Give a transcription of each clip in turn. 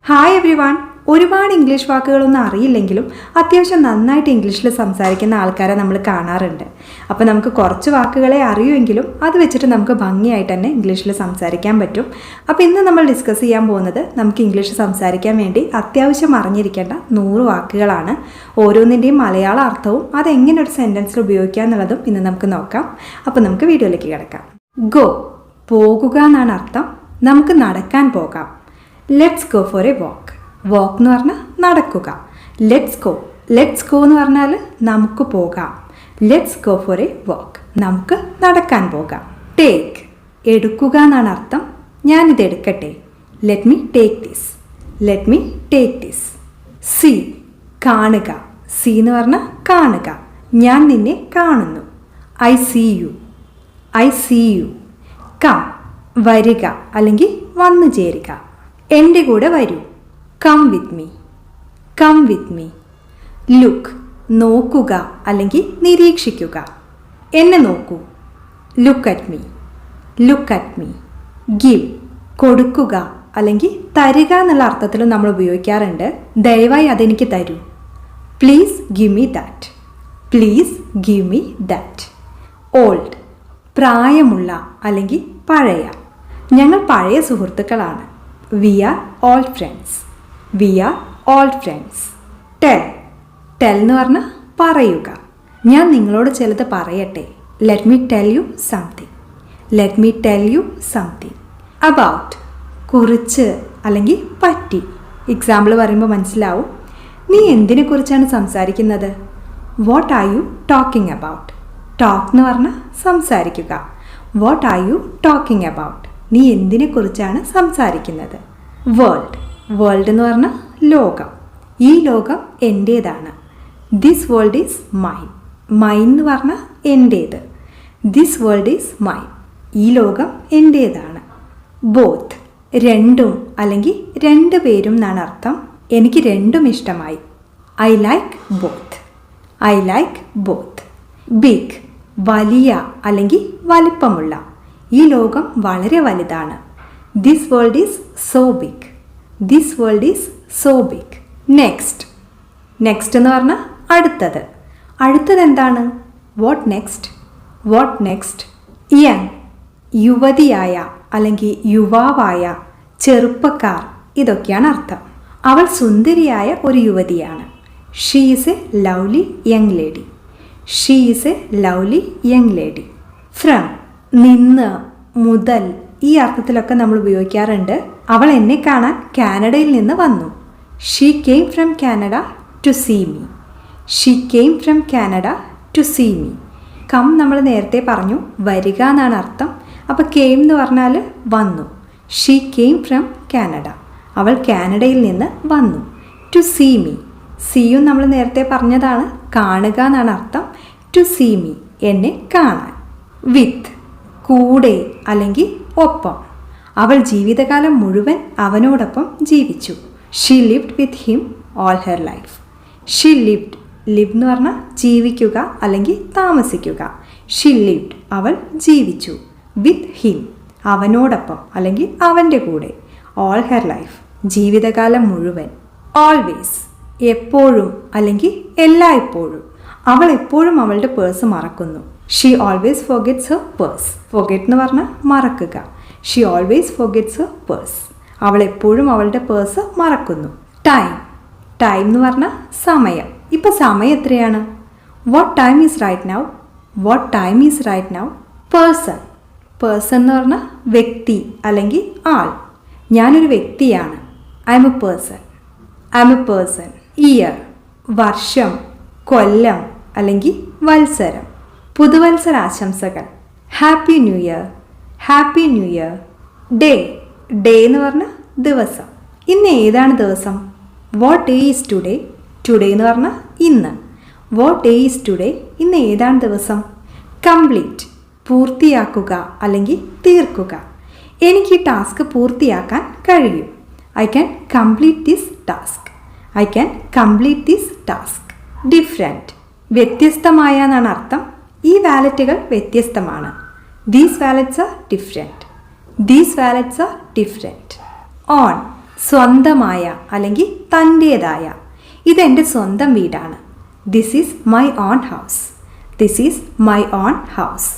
Hi every one. ഒരുപാട് English വാക്കുകളൊന്നും അറിയില്ലെങ്കിലും അത്യാവശ്യം നന്നായിട്ട് ഇംഗ്ലീഷിൽ സംസാരിക്കുന്ന ആൾക്കാരെ നമ്മൾ കാണാറുണ്ട്. അപ്പോൾ നമുക്ക് കുറച്ച് വാക്കുകളെ അറിയുമെങ്കിലും അത് വെച്ചിട്ട് നമുക്ക് ഭംഗിയായിട്ട് തന്നെ ഇംഗ്ലീഷിൽ സംസാരിക്കാൻ പറ്റും. അപ്പോൾ ഇന്ന് നമ്മൾ ഡിസ്കസ് ചെയ്യാൻ പോകുന്നത് നമുക്ക് ഇംഗ്ലീഷ് സംസാരിക്കാൻ വേണ്ടി അത്യാവശ്യം അറിഞ്ഞിരിക്കേണ്ട 100 വാക്കുകളാണ്. ഓരോന്നിൻ്റെയും മലയാള അർത്ഥവും അതെങ്ങനെ ഒരു സെൻറ്റൻസിൽ ഉപയോഗിക്കുക എന്നുള്ളതും ഇന്ന് നമുക്ക് നോക്കാം. അപ്പോൾ നമുക്ക് വീഡിയോയിലേക്ക് കിടക്കാം. ഗോ, പോകുക എന്നാണ് അർത്ഥം. നമുക്ക് നടക്കാൻ പോകാം. Let's go for a walk. Walk എന്ന് പറഞ്ഞാൽ നടക്കുക. ലെറ്റ്സ് ഗോ എന്ന് പറഞ്ഞാൽ നമുക്ക് പോകാം. Let's go for a walk, നമുക്ക് നടക്കാൻ പോകാം. ടേക്ക്, എടുക്കുക എന്നാണ് അർത്ഥം. ഞാനിത് എടുക്കട്ടെ. Let me take this. See, കാണുക. സീ എന്ന് പറഞ്ഞാൽ കാണുക. ഞാൻ നിന്നെ കാണുന്നു. I see you. കം, വരിക അല്ലെങ്കിൽ വന്നു ചേരുക. എൻ്റെ കൂടെ വരൂ. Come with me. ലുക്ക്, നോക്കുക അല്ലെങ്കിൽ നിരീക്ഷിക്കുക. എന്നെ നോക്കൂ. Look at me. ഗിവ്, കൊടുക്കുക അല്ലെങ്കിൽ തരിക എന്നുള്ള അർത്ഥത്തിലും നമ്മൾ ഉപയോഗിക്കാറുണ്ട്. ദയവായി അതെനിക്ക് തരൂ. Please give me that. Old, പ്രായമുള്ള അല്ലെങ്കിൽ പഴയ. ഞങ്ങൾ പഴയ സുഹൃത്തുക്കളാണ്. We are old friends. Tell എന്ന് പറഞ്ഞാൽ പറയുക. ഞാൻ നിങ്ങളോട് ചിലത് പറയട്ടെ. Let me tell you something. About, കുറിച്ച് അല്ലെങ്കിൽ പറ്റി. എക്സാമ്പിൾ പറയുമ്പോൾ മനസ്സിലാവും. നീ എന്തിനെക്കുറിച്ചാണ് സംസാരിക്കുന്നത്? What are you talking about? Talk എന്ന് പറഞ്ഞാൽ സംസാരിക്കുക. What are you talking about? നീ എന്തിനെക്കുറിച്ചാണ് സംസാരിക്കുന്നത്? വേൾഡ് എന്ന് പറഞ്ഞാൽ ലോകം. ഈ ലോകം എൻ്റേതാണ്. ദിസ് വേൾഡ് ഈസ് മൈൻ എന്ന് പറഞ്ഞാൽ എൻ്റേത്. This world is mine. ഈ ലോകം എൻ്റേതാണ്. ബോത്ത്, രണ്ടും അല്ലെങ്കിൽ രണ്ട് പേരും എന്നാണ് അർത്ഥം. എനിക്ക് രണ്ടും ഇഷ്ടമായി. I like both. ബിഗ്, വലിയ അല്ലെങ്കിൽ വലിപ്പമുള്ള. ഈ ലോകം വളരെ വലുതാണ്. This world is so big. Next എന്ന് പറഞ്ഞാൽ അടുത്തത് എന്താണ്? What next. യങ്, യുവതിയായ അല്ലെങ്കിൽ യുവാവായ, ചെറുപ്പക്കാർ, ഇതൊക്കെയാണ് അർത്ഥം. അവൾ സുന്ദരിയായ ഒരു യുവതിയാണ്. She is a lovely young lady. From, നിന്ന്, മുതൽ, ഈ അർത്ഥത്തിലൊക്കെ നമ്മൾ ഉപയോഗിക്കാറുണ്ട്. അവൾ എന്നെ കാണാൻ കാനഡയിൽ നിന്ന് വന്നു. She came from Canada to see me. Come നമ്മൾ നേരത്തെ പറഞ്ഞു, വരിക എന്നാണ് അർത്ഥം. അപ്പോൾ കെയിം എന്ന് പറഞ്ഞാൽ വന്നു. ഷീ കെയിം ഫ്രം കാനഡ, അവൾ കാനഡയിൽ നിന്ന് വന്നു. ടു സീ മീ, സീയും നമ്മൾ നേരത്തെ പറഞ്ഞതാണ്, കാണുക എന്നാണ് അർത്ഥം. ടു സീ മീ, എന്നെ കാണാൻ. വിത്ത്, കൂടെ അല്ലെങ്കിൽ ഒപ്പം. അവൾ ജീവിതകാലം മുഴുവൻ അവനോടൊപ്പം ജീവിച്ചു. She lived with him all her life. Live എന്ന് പറഞ്ഞാൽ ജീവിക്കുക അല്ലെങ്കിൽ താമസിക്കുക. ഷീ ലിവ്ഡ്, അവൾ ജീവിച്ചു. വിത്ത് ഹിം, അവനോടൊപ്പം അല്ലെങ്കിൽ അവൻ്റെ കൂടെ. ഓൾ ഹെർ ലൈഫ്, ജീവിതകാലം മുഴുവൻ. ഓൾവേസ്, എപ്പോഴും അല്ലെങ്കിൽ എല്ലായ്പ്പോഴും. അവൾ എപ്പോഴും അവളുടെ പേഴ്സ് മറക്കുന്നു. She always forgets her purse. Forget എന്ന് പറഞ്ഞാൽ മറക്കുക. She always forgets her purse. അവൾ എപ്പോഴും അവളുടെ പേഴ്സ് മറക്കുന്നു. ടൈം എന്ന് പറഞ്ഞാൽ സമയം. ഇപ്പോൾ സമയം എത്രയാണ്? What time is right now. Person എന്ന് പറഞ്ഞാൽ വ്യക്തി അല്ലെങ്കിൽ ആൾ. ഞാനൊരു വ്യക്തിയാണ്. I am a person. Year, വർഷം, കൊല്ലം അല്ലെങ്കിൽ വത്സരം. പുതുവത്സരാശംസകൾ. Happy new year. ഡേ എന്ന് പറഞ്ഞാൽ ദിവസം. ഇന്ന് ഏതാണ് ദിവസം? വാട്ട് ഡേ ഈസ് ടുഡേ എന്ന് പറഞ്ഞാൽ ഇന്ന്. വാട്ട് ഡേ ഈസ് ടുഡേ, ഇന്ന് ഏതാണ് ദിവസം? കംപ്ലീറ്റ്, പൂർത്തിയാക്കുക അല്ലെങ്കിൽ തീർക്കുക. എനിക്ക് ഈ ടാസ്ക് പൂർത്തിയാക്കാൻ കഴിയും. I can complete this task. Different, വ്യത്യസ്തമായ എന്നാണ് അർത്ഥം. ഈ വാലറ്റുകൾ വ്യത്യസ്തമാണ്. These wallets are different. On, സ്വന്തമായ അല്ലെങ്കിൽ തൻ്റേതായ. ഇതെൻ്റെ സ്വന്തം വീടാണ്. This is my own house. This is my own house.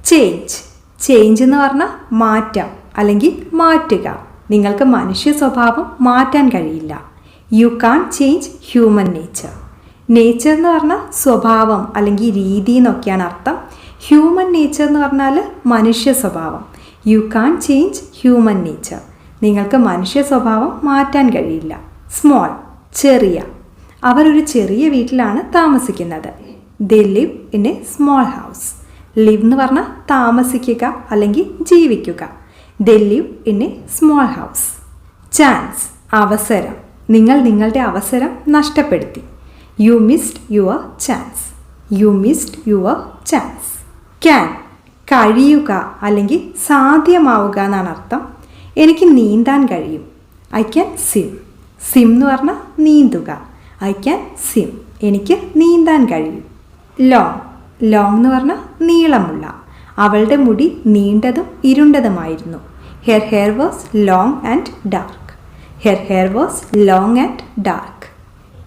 Change. Change എന്ന് പറഞ്ഞാൽ മാറ്റം അല്ലെങ്കിൽ മാറ്റുക. നിങ്ങൾക്ക് മനുഷ്യ സ്വഭാവം മാറ്റാൻ കഴിയില്ല. യു കാൺ ചേഞ്ച് ഹ്യൂമൻ നേച്ചർ. നേച്ചർ എന്ന് പറഞ്ഞാൽ സ്വഭാവം അല്ലെങ്കിൽ രീതി എന്നൊക്കെയാണ് അർത്ഥം. ഹ്യൂമൻ നേച്ചർ എന്ന് പറഞ്ഞാൽ മനുഷ്യ സ്വഭാവം. യു കാൺ ചേഞ്ച് ഹ്യൂമൻ നേച്ചർ. നിങ്ങൾക്ക് മനുഷ്യ സ്വഭാവം മാറ്റാൻ കഴിയില്ല. സ്മോൾ, ചെറിയ. അവരൊരു ചെറിയ വീട്ടിലാണ് താമസിക്കുന്നത്. They live in a small house. Live എന്ന് പറഞ്ഞാൽ താമസിക്കുക അല്ലെങ്കിൽ ജീവിക്കുക. They live in a small house. Chance, അവസരം. നിങ്ങൾ നിങ്ങളുടെ അവസരം നഷ്ടപ്പെടുത്തി. You missed your chance. You missed your chance. Can, കഴിയുക അല്ലെങ്കിൽ സാധ്യമാവുക എന്നാണ് അർത്ഥം. എനിക്ക് നീന്താൻ കഴിയും. I can swim. സ്വിം എന്ന് പറഞ്ഞാൽ നീന്തുക. I can swim. എനിക്ക് നീന്താൻ കഴിയും. ലോങ്. ലോങ് എന്ന് പറഞ്ഞാൽ നീളമുള്ള. അവളുടെ മുടി നീണ്ടതും ഇരുണ്ടതുമായിരുന്നു. Her hair was long and dark. Her hair was long and dark.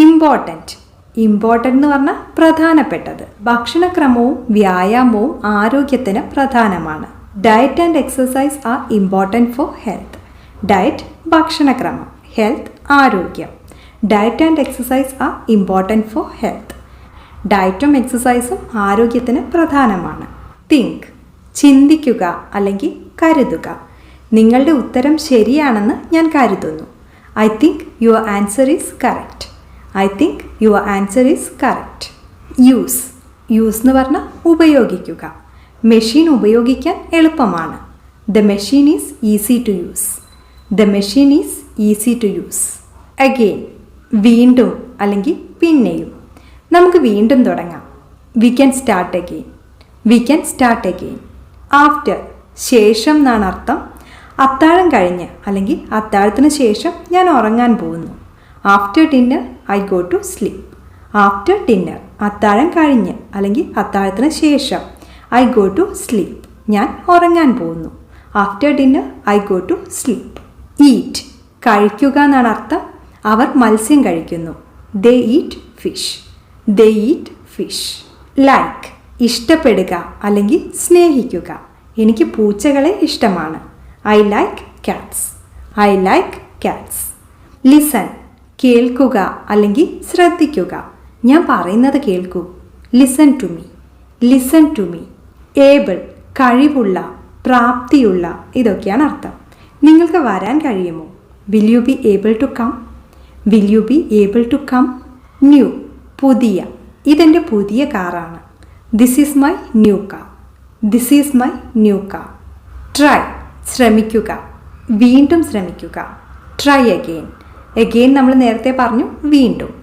Important. Important എന്ന് പറഞ്ഞാൽ പ്രധാനപ്പെട്ടത്. ഭക്ഷണക്രമവും വ്യായാമവും ആരോഗ്യത്തിന് പ്രധാനമാണ്. Diet and exercise are important for health. Diet ഭക്ഷണക്രമം, ഹെൽത്ത് ആരോഗ്യം. Diet and exercise are important for health. ഡയറ്റും എക്സസൈസും ആരോഗ്യത്തിന് പ്രധാനമാണ്. തിങ്ക്, ചിന്തിക്കുക അല്ലെങ്കിൽ കരുതുക. നിങ്ങളുടെ ഉത്തരം ശരിയാണെന്ന് ഞാൻ കരുതുന്നു. I think your answer is correct. I think your answer is correct. Use. Use എന്ന് പറഞ്ഞാൽ ഉപയോഗിക്കുക. മെഷീൻ ഉപയോഗിക്കാൻ എളുപ്പമാണ്. The machine is easy to use. The machine is easy to use. Again, വീണ്ടും അല്ലെങ്കിൽ പിന്നെയും. നമുക്ക് വീണ്ടും തുടങ്ങാം. We can start again. We can start again. After, ശേഷം എന്നാണ് അർത്ഥം. അത്താഴം കഴിഞ്ഞ് അല്ലെങ്കിൽ അത്താഴത്തിന് ശേഷം ഞാൻ ഉറങ്ങാൻ പോകുന്നു. After dinner I go to sleep. After dinner, അത്താഴം കഴിഞ്ഞ് അല്ലെങ്കിൽ അത്താഴത്തിന് ശേഷം. ഐ ഗോ ടു സ്ലീപ്പ്, ഞാൻ ഉറങ്ങാൻ പോകുന്നു. After dinner I go to sleep. Eat, കഴിക്കുക എന്നാണ് അർത്ഥം. അവർ മത്സ്യം കഴിക്കുന്നു. They eat fish. They eat fish. Like, ഇഷ്ടപ്പെടുക അല്ലെങ്കിൽ സ്നേഹിക്കുക. എനിക്ക് പൂച്ചകളെ ഇഷ്ടമാണ്. I like cats. I like cats. Listen, കേൾക്കുക അല്ലെങ്കിൽ ശ്രദ്ധിക്കുക. ഞാൻ പറയുന്നത് കേൾക്കൂ. Listen to me. Listen to me. Able, കഴിവുള്ള, പ്രാപ്തിയുള്ള. ഇതൊക്കെയാണ് അർത്ഥം. നിങ്ങൾക്ക് വരാൻ കഴിയുമോ? Will you be able to come? Will you be able to come? New, പുതിയ. ഇതെൻ്റെ പുതിയ കാറാണ്. This is my new car. This is my new car. Try, ശ്രമിക്കുക. വീണ്ടും ശ്രമിക്കുക. Try again. അഗെയിൻ നമ്മൾ നേരത്തെ പറഞ്ഞു വീണ്ടും.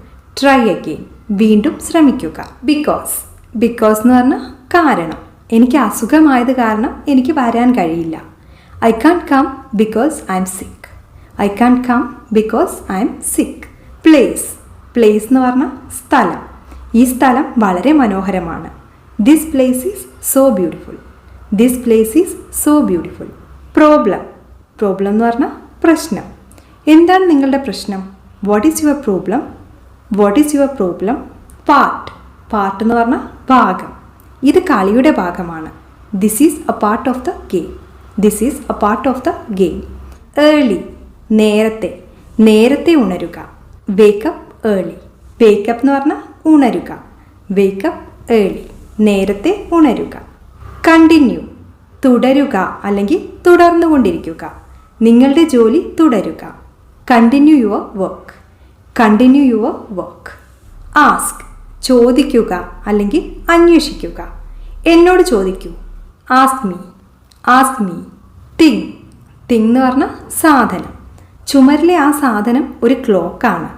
ട്രൈ അഗെയിൻ, വീണ്ടും ശ്രമിക്കുക. ബിക്കോസ്. ബിക്കോസ് എന്ന് പറഞ്ഞാൽ കാരണം. എനിക്ക് അസുഖമായത് കാരണം എനിക്ക് വരാൻ കഴിയില്ല. I can't come because I am sick. I can't come because I am sick. Place. Place എന്ന് പറഞ്ഞാൽ സ്ഥലം. ഈ സ്ഥലം വളരെ മനോഹരമാണ്. This place is so beautiful. This place is so beautiful. Problem. Problem എന്ന് പറഞ്ഞാൽ പ്രശ്നം. എന്താണ് നിങ്ങളുടെ പ്രശ്നം? What is your problem? What is your problem? Part. Part എന്ന് പറഞ്ഞാൽ ഭാഗം. ഇത് കളിയുടെ ഭാഗമാണ്. This is a part of the game. This is a part of the game. Early, നേരത്തെ. നേരത്തെ ഉണരുക. Wake up early. വേക്കപ്പ് എന്ന് പറഞ്ഞാൽ ഉണരുക. വേക്കപ്പ് ഏർലി, നേരത്തെ ഉണരുക. കണ്ടിന്യൂ, തുടരുക അല്ലെങ്കിൽ തുടർന്നുകൊണ്ടിരിക്കുക. നിങ്ങളുടെ ജോലി തുടരുക. Continue your work. Continue your work. Ask, ചോദിക്കുക അല്ലെങ്കിൽ അന്വേഷിക്കുക. എന്നോട് ചോദിക്കൂ. Ask me. Ask me. Thing. Thing എന്ന് പറഞ്ഞാൽ സാധനം. ചുമരിലെ ആ സാധനം ഒരു ക്ലോക്കാണ്.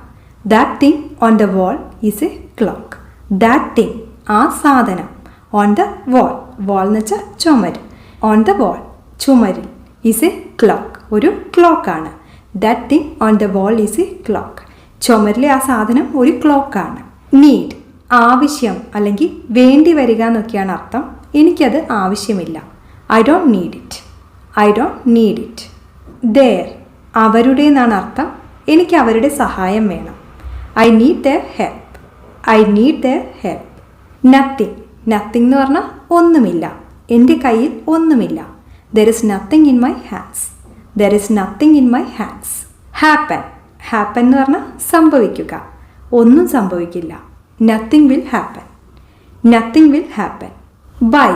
That thing on the wall is a clock. That thing, ആ സാധനം. ഓൺ ദ വാൾ. വാൾ എന്ന് വെച്ചാൽ ചുമര്. ഓൺ ദ വാൾ, ചുമരിൽ. ഈസ് എ ക്ലോക്ക്, ഒരു ക്ലോക്കാണ്. That thing on the wall is a clock. ചുമരിലെ ആ സാധനം ഒരു ക്ലോക്കാണ്. നീഡ്, ആവശ്യം അല്ലെങ്കിൽ വേണ്ടി വരിക എന്നൊക്കെയാണ് അർത്ഥം. എനിക്കത് ആവശ്യമില്ല. I don't need it. I don't need it. Their, അവരുടെ എന്നാണ് അർത്ഥം. എനിക്ക് അവരുടെ സഹായം വേണം. I need their help. I need their help. Nothing. Nothing എന്ന് പറഞ്ഞാൽ ഒന്നുമില്ല. എൻ്റെ കയ്യിൽ ഒന്നുമില്ല. There is nothing in my hands. There is nothing in my hands. Happen. Happen എന്ന് പറഞ്ഞാൽ സംഭവിക്കുക. ഒന്നും സംഭവിക്കില്ല. Nothing will happen. Nothing will happen. Buy.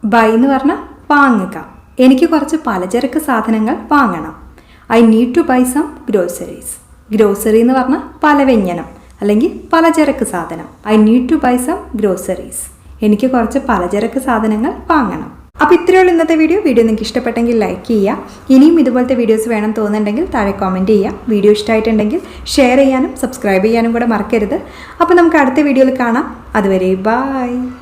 Buy എന്ന് പറഞ്ഞാൽ വാങ്ങുക. എനിക്ക് കുറച്ച് പലചരക്ക് സാധനങ്ങൾ വാങ്ങണം. I need to buy some groceries. Grocery എന്ന് പറഞ്ഞാൽ പലവ്യഞ്ജനം അല്ലെങ്കിൽ പലചരക്ക് സാധനം. I need to buy some groceries. എനിക്ക് കുറച്ച് പലചരക്ക് സാധനങ്ങൾ വാങ്ങണം. അപ്പോൾ ഇത്രയുള്ള ഇന്നത്തെ വീഡിയോ നിങ്ങൾക്ക് ഇഷ്ടപ്പെട്ടെങ്കിൽ ലൈക്ക് ചെയ്യുക. ഇനിയും ഇതുപോലത്തെ വീഡിയോസ് വേണം തോന്നുന്നുണ്ടെങ്കിൽ താഴെ കമൻറ്റ് ചെയ്യുക. വീഡിയോ ഇഷ്ടമായിട്ടുണ്ടെങ്കിൽ ഷെയർ ചെയ്യാനും സബ്സ്ക്രൈബ് ചെയ്യാനും കൂടെ മറക്കരുത്. അപ്പോൾ നമുക്ക് അടുത്ത വീഡിയോയിൽ കാണാം. അതുവരെ ബൈ.